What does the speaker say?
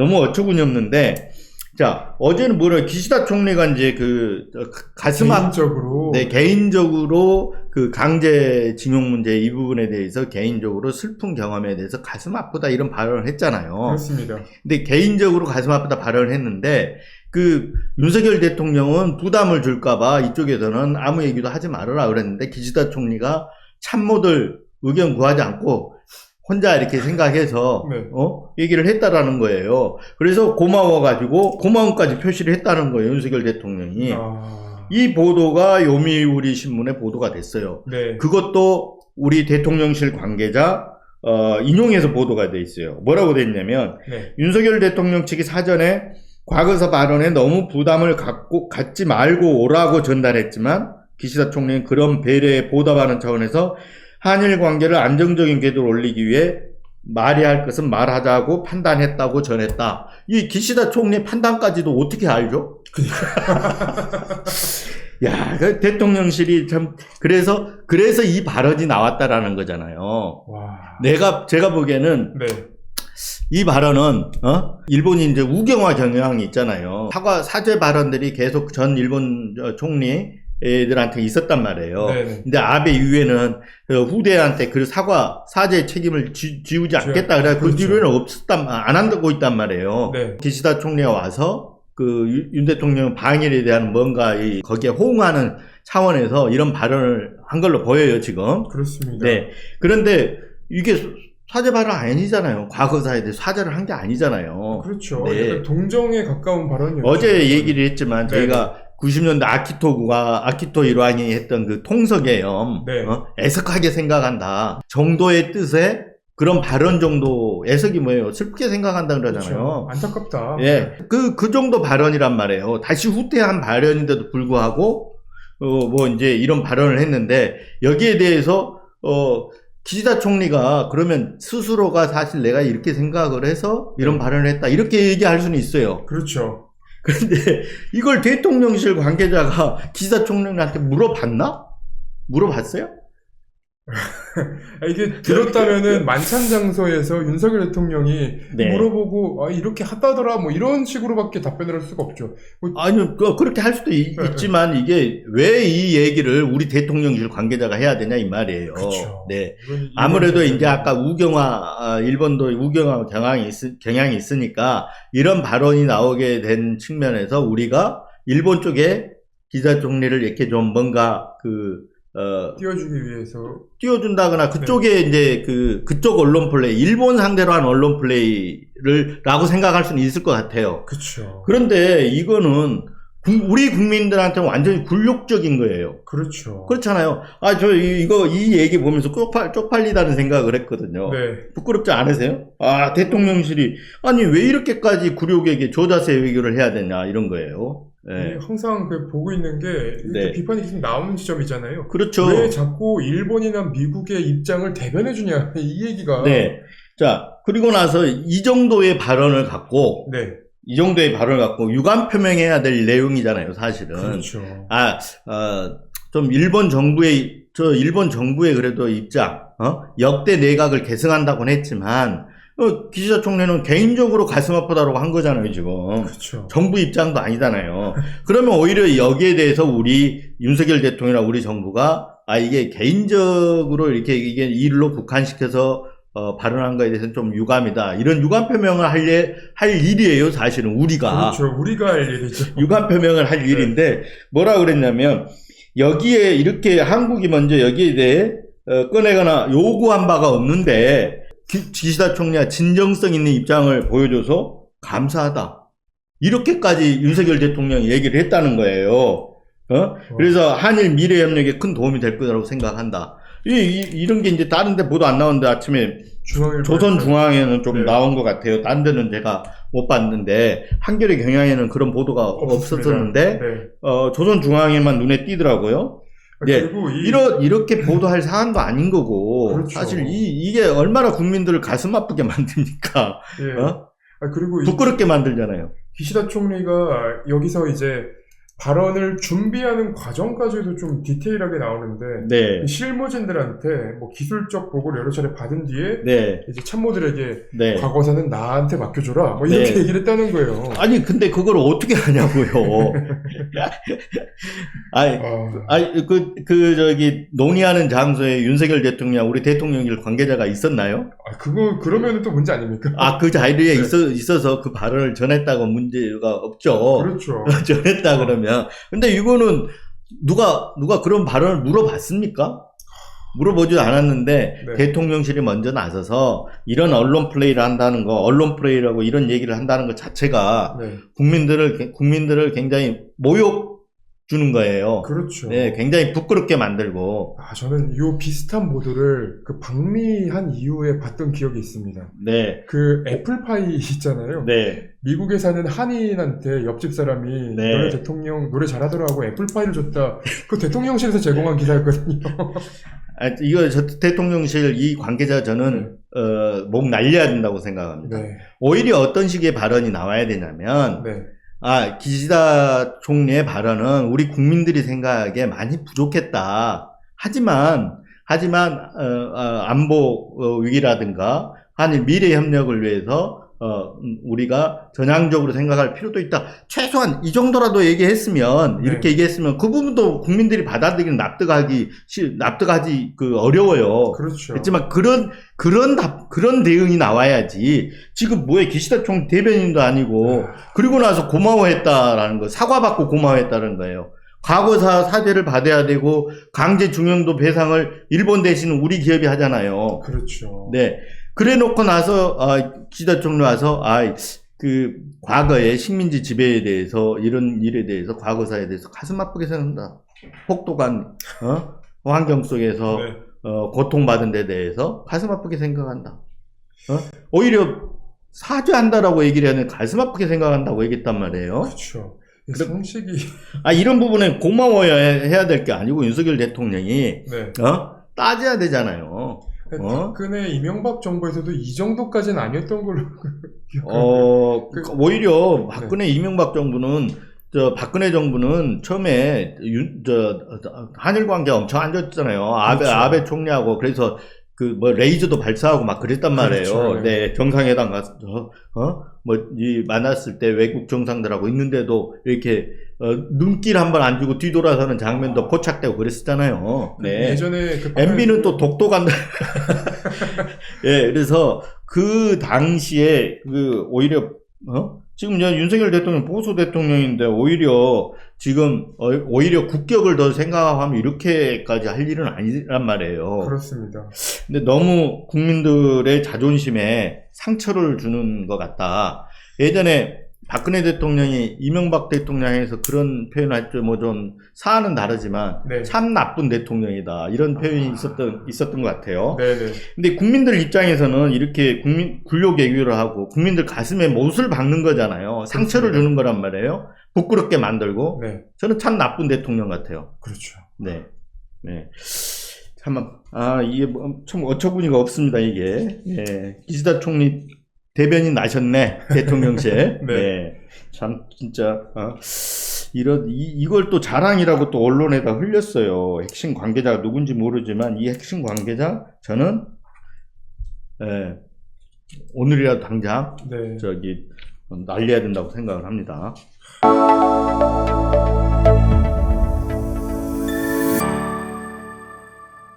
너무 어처구니 없는데, 자, 어제는 뭐래, 기시다 총리가 이제 가슴 개인적으로. 네, 개인적으로 그 강제징용 문제 이 부분에 대해서 개인적으로 슬픈 경험에 대해서 가슴 아프다 이런 발언을 했잖아요. 그렇습니다. 근데 개인적으로 가슴 아프다 발언을 했는데, 윤석열 대통령은 부담을 줄까봐 이쪽에서는 아무 얘기도 하지 말아라 그랬는데, 기시다 총리가 참모들 의견 구하지 않고 혼자 이렇게 생각해서 네. 얘기를 했다라는 거예요. 그래서 고마워가지고 고마움까지 표시를 했다는 거예요, 윤석열 대통령이. 이 보도가 요미우리 신문에 보도가 됐어요. 네. 그것도 우리 대통령실 관계자 인용해서 보도가 돼 있어요. 뭐라고 돼 있냐면, 네. 윤석열 대통령 측이 사전에 과거사 발언에 너무 부담을 갖지 말고 오라고 전달했지만, 기시다 총리는 그런 배려에 보답하는 차원에서 한일 관계를 안정적인 궤도로 올리기 위해 말해야 할 것은 말하자고 판단했다고 전했다. 이 기시다 총리의 판단까지도 어떻게 알죠? 야, 대통령실이 참, 그래서 이 발언이 나왔다라는 거잖아요. 와. 제가 보기에는, 네. 이 발언은, 일본이 이제 우경화 경향이 있잖아요. 사죄 발언들이 계속 전 일본 총리, 애들한테 있었단 말이에요. 네네. 근데 아베 이후에는 후대한테 사죄 책임을 지우지 않겠다. 그래, 그렇죠. 그 뒤로는 안 한다고 있단 말이에요. 네. 기시다 총리가 와서 윤 대통령 방일에 대한 뭔가 거기에 호응하는 차원에서 이런 발언을 한 걸로 보여요, 지금. 그렇습니다. 네. 그런데 이게 사죄 발언 아니잖아요. 과거사에 대해 사죄를 한 게 아니잖아요. 그렇죠. 네. 약간 동정에 가까운 발언이었죠. 어제 얘기를 했지만, 네. 저희가 90년대 아키토 일왕이 했던 그 통서계엄, 네. 애석하게 생각한다 정도의 뜻의 그런 발언 정도, 애석이 뭐예요? 슬프게 생각한다 그러잖아요. 그렇죠. 안타깝다. 예. 그 정도 발언이란 말이에요. 다시 후퇴한 발언인데도 불구하고, 이제 이런 발언을 했는데, 여기에 대해서, 기시다 총리가 그러면 스스로가 사실 내가 이렇게 생각을 해서 이런 발언을 했다. 이렇게 얘기할 수는 있어요. 그렇죠. 그런데 이걸 대통령실 관계자가 기시다 총리한테 물어봤어요? 이게 들었다면은 만찬장소에서 윤석열 대통령이 네. 물어보고 이렇게 하다더라 뭐 이런 식으로밖에 답변을 할 수가 없죠. 아니요, 그렇게 할 수도 있지만 이게 왜 이 얘기를 우리 대통령실 관계자가 해야 되냐 이 말이에요. 그렇죠. 네. 아무래도 이제 아까 일본도 우경화 경향이 있으니까 이런 발언이 나오게 된 측면에서 우리가 일본 쪽에 기시다 총리를 이렇게 좀 뭔가 띄워주기 위해서 띄워준다거나 그쪽에 이제 그쪽 언론 플레이, 일본 상대로 한 언론 라고 생각할 수는 있을 것 같아요. 그렇죠. 그런데 이거는 우리 국민들한테는 완전히 굴욕적인 거예요. 그렇죠. 그렇잖아요. 이 얘기 보면서 쪽팔리다는 생각을 했거든요. 네. 부끄럽지 않으세요? 대통령실이, 왜 이렇게까지 굴욕에게 저자세 외교를 해야 되냐, 이런 거예요. 네. 항상 보고 있는 게 네. 비판이 계속 나오는 지점이잖아요. 그렇죠. 왜 자꾸 일본이나 미국의 입장을 대변해주냐 이 얘기가. 네. 자, 그리고 나서 이 정도의 발언을 갖고 네. 유감 표명해야 될 내용이잖아요, 사실은. 그렇죠. 좀 일본 정부의 그래도 입장, 역대 내각을 계승한다고는 했지만, 기시다 총리는 개인적으로 가슴 아프다라고 한 거잖아요, 지금. 그렇죠. 정부 입장도 아니잖아요. 그러면 오히려 여기에 대해서 우리 윤석열 대통령이나 우리 정부가, 이게 개인적으로 이게 일로 국한시켜서 발언한 거에 대해서는 좀 유감이다. 이런 유감 표명을 할 일이에요, 사실은 우리가. 그렇죠. 우리가 할 일이죠. 유감 표명을 할 일인데, 뭐라 그랬냐면, 여기에 이렇게 한국이 먼저 여기에 대해 꺼내거나 요구한 바가 없는데, 기시다 총리가 진정성 있는 입장을 보여줘서 감사하다. 이렇게까지 윤석열 대통령이 얘기를 했다는 거예요. 그래서 한일 미래 협력에 큰 도움이 될 거라고 생각한다. 이런 게 이제 다른 데 보도 안 나오는데 아침에 조선중앙에는 좀 네. 나온 것 같아요. 다른 데는 제가 못 봤는데, 한겨레 경향에는 그런 보도가 없었었는데, 네. 조선중앙에만 눈에 띄더라고요. 네. 그리고 이렇게 보도할 사안도 아닌 거고, 그렇죠. 사실 이게 얼마나 국민들을 가슴 아프게 만드니까, 예. 그리고 부끄럽게 만들잖아요. 기시다 총리가 여기서 이제 발언을 준비하는 과정까지도 좀 디테일하게 나오는데 네. 그 실무진들한테 뭐 기술적 보고를 여러 차례 받은 뒤에 네. 이제 참모들에게 네. 과거사는 나한테 맡겨줘라 뭐 이렇게 네. 얘기를 했다는 거예요. 아니, 근데 그걸 어떻게 하냐고요. 저기, 논의하는 장소에 윤석열 대통령, 우리 대통령실 관계자가 있었나요? 그러면은 또 문제 아닙니까? 그 자리에 네. 있어서 그 발언을 전했다고 문제가 없죠. 그렇죠. 전했다 그러면. 근데 이거는 누가 그런 발언을 물어봤습니까? 물어보지도 않았는데 네. 대통령실이 먼저 나서서 이런 언론 플레이를 한다는 거, 언론 플레이라고 이런 얘기를 한다는 것 자체가 네. 국민들을 굉장히 모욕 주는 거예요. 그렇죠. 네, 굉장히 부끄럽게 만들고. 저는 요 비슷한 보도를 그 방미한 이후에 봤던 기억이 있습니다. 네. 그 애플파이 있잖아요. 네. 미국에 사는 한인한테 옆집 사람이 네. 너네 대통령 노래 잘하더라고 애플파이를 줬다. 그 대통령실에서 제공한 기사였거든요. 이거 대통령실 이 관계자 저는 목 날려야 된다고 생각합니다. 네. 오히려 어떤 식의 발언이 나와야 되냐면 네. 기시다 총리의 발언은 우리 국민들이 생각하기에 많이 부족했다. 하지만 안보 위기라든가 한일 미래 협력을 위해서 우리가 전향적으로 생각할 필요도 있다. 최소한 이 정도라도 얘기했으면, 네. 이렇게 얘기했으면 그 부분도 국민들이 받아들이는 납득하기 어려워요. 그렇죠. 그렇지만 그런 대응이 나와야지. 지금 뭐에 기시다 총리 대변인도 아니고, 그리고 나서 고마워했다라는 거, 사과받고 고마워했다는 거예요. 과거사 사죄를 받아야 되고, 강제 중형도 배상을 일본 대신 우리 기업이 하잖아요. 그렇죠. 네. 그래 놓고 나서, 기시다 총리 와서, 과거의 식민지 지배에 대해서, 이런 일에 대해서, 과거사에 대해서 가슴 아프게 생각한다. 혹독한, 환경 속에서, 네. 고통받은 데 대해서 가슴 아프게 생각한다. 오히려 사죄한다라고 얘기를 하는 가슴 아프게 생각한다고 얘기했단 말이에요. 그렇죠. 상식이. 이런 부분에 고마워해야 될 게 아니고 윤석열 대통령이, 네. 따져야 되잖아요. 박근혜, 이명박 정부에서도 이 정도까지는 아니었던 걸로 기억하는데. 오히려 박근혜, 이명박 정부는, 박근혜 정부는 처음에, 한일 관계 엄청 안 좋았잖아요. 그렇죠. 아베 총리하고, 그래서, 레이저도 발사하고 막 그랬단 말이에요. 그렇죠. 네, 정상회담 가서, 만났을 때 외국 정상들하고 있는데도 이렇게, 눈길 한 번 안 주고 뒤돌아서는 장면도 포착되고 그랬었잖아요. 네. 예전에 MB는 또 독도간다. 예, 그래서 그 당시에 오히려 지금 윤석열 대통령 보수 대통령인데 오히려 국격을 더 생각하면 이렇게까지 할 일은 아니란 말이에요. 그렇습니다. 근데 너무 국민들의 자존심에 상처를 주는 것 같다. 예전에 박근혜 대통령이 이명박 대통령에서 그런 표현을 했죠. 좀 사안은 다르지만 네. 참 나쁜 대통령이다. 이런 표현이 있었던 것 같아요. 네네. 근데 국민들 입장에서는 이렇게 굴욕 애교를 하고 국민들 가슴에 못을 박는 거잖아요. 상처를 주는 거란 말이에요. 부끄럽게 만들고. 네. 저는 참 나쁜 대통령 같아요. 그렇죠. 네. 네. 이게 참 어처구니가 없습니다, 이게. 예. 기시다 총리 대변인 나셨네, 대통령실. 네. 네. 참, 진짜, 이걸 또 자랑이라고 또 언론에다 흘렸어요. 핵심 관계자가 누군지 모르지만, 이 핵심 관계자, 저는, 오늘이라도 당장, 네. 날려야 된다고 생각을 합니다.